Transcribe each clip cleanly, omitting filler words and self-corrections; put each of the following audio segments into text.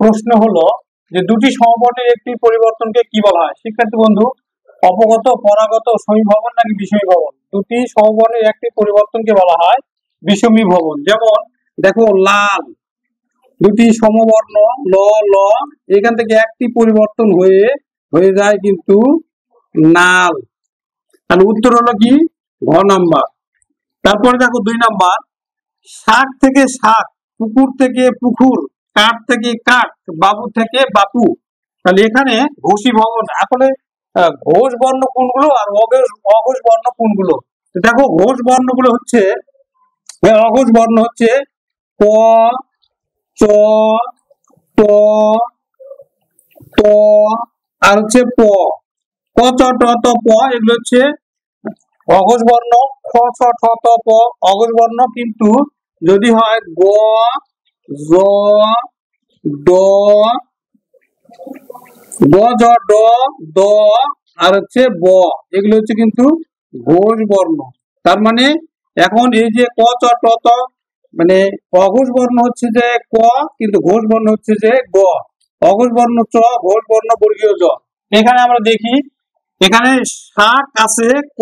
প্রশ্ন হলো যে দুটি সমবর্ণের একটি পরিবর্তনকে কি বলা হয়? শিক্ষার্থী বন্ধু, অপগত, পরাগত, সমীভবন নাকি বিষমীভবন? দুটি সমবর্ণের একটি পরিবর্তনকে বলা হয় বিষমীভবন। যেমন দেখো, লাল, দুটি সমবর্ণ ল ল, এখান থেকে একটি পরিবর্তন হয়ে যায় কিন্তু নাল। তাহলে উত্তর হলো কি? ঘ নাম্বার। তারপরে দেখো 2 নাম্বার, শাক থেকে শাক, পুকুর থেকে পুকুর, কাঠ থেকে কাঠ, বাবু থেকে বাপু। তাহলে এখানে ঘোষীভবন। আসলে ঘোষ বর্ণ কোনগুলো আর অঘোষ বর্ণ কোনগুলো? দেখো, ঘোষ বর্ণগুলো হচ্ছে, অঘোষ বর্ণ হচ্ছে ক, চ, ট, ত আর হচ্ছে প। ক, চ, ট, ত, প এগুলো হচ্ছে অঘোষ বর্ণ। খ, ছ, ঠ, ত, প অঘোষ বর্ণ। কিন্তু যদি হয় গ, জ, ড, গ, জ, ড, দ আর হচ্ছে ব, এগুলো হচ্ছে কিন্তু ঘোষ বর্ণ। তার মানে এখন এই যে ক, চ, ট, ত মানে অঘোষ বর্ণ হচ্ছে যে ক, কিন্তু ঘোষ বর্ণ হচ্ছে যে গ। অঘোষ বর্ণ চ, ঘোষ বর্ণ বর্গীয় জ। এখানে আমরা দেখি, এখানে শাক আছে ক,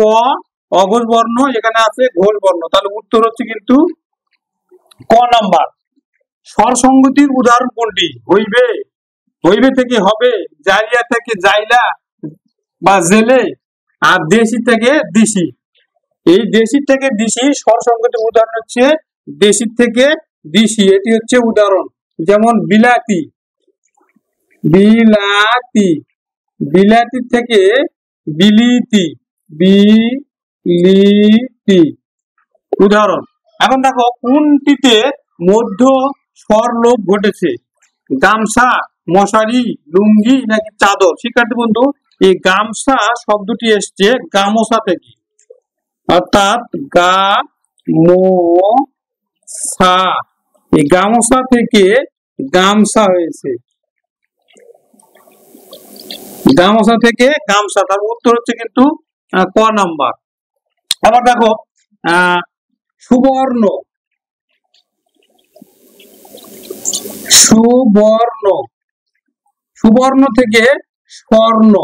অঘোষ বর্ণ, এখানে আছে ঘোষ বর্ণ। তাহলে উত্তর হচ্ছে কিন্তু ক নাম্বার। স্বরসংগতির উদাহরণ কোনটি? হইবে, হইবে থেকে হবে, জাইয়া থেকে জাইলা বা জেলে, আর দেশি থেকে দিশি। এই দেশি থেকে দিশি স্বরসংগতির উদাহরণ হচ্ছে দেশি থেকে দিশি, এটি হচ্ছে উদাহরণ। যেমন বিলাতি, বিলাতি, বিলাতি থেকে বিলিতি, বিলিতি উদাহরণ। এখন দেখো, কোনটিতে মধ্য স্বর লোপ ঘটেছে? গামছা, মশারি, লুঙ্গি নাকি চাদর? শিক্ষার্থী বন্ধু, এই গামছা শব্দটি এসছে গামছা থেকে, অর্থাৎ গা মো সা, এই গামছা থেকে গামছা হয়েছে, গামছা থেকে গামছা। তার উত্তর হচ্ছে কিন্তু ক নাম্বার। আবার দেখো, সুবর্ণ, সুবর্ণ, সুবর্ণ থেকে স্বর্ণ,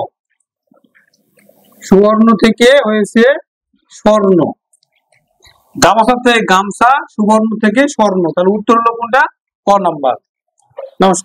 সুবর্ণ থেকে হয়েছে স্বর্ণ। গামছা থেকে গামছা, সুবর্ণ থেকে স্বর্ণ। তাহলে উত্তর হলো কোনটা? ক নাম্বার। নমস্কার।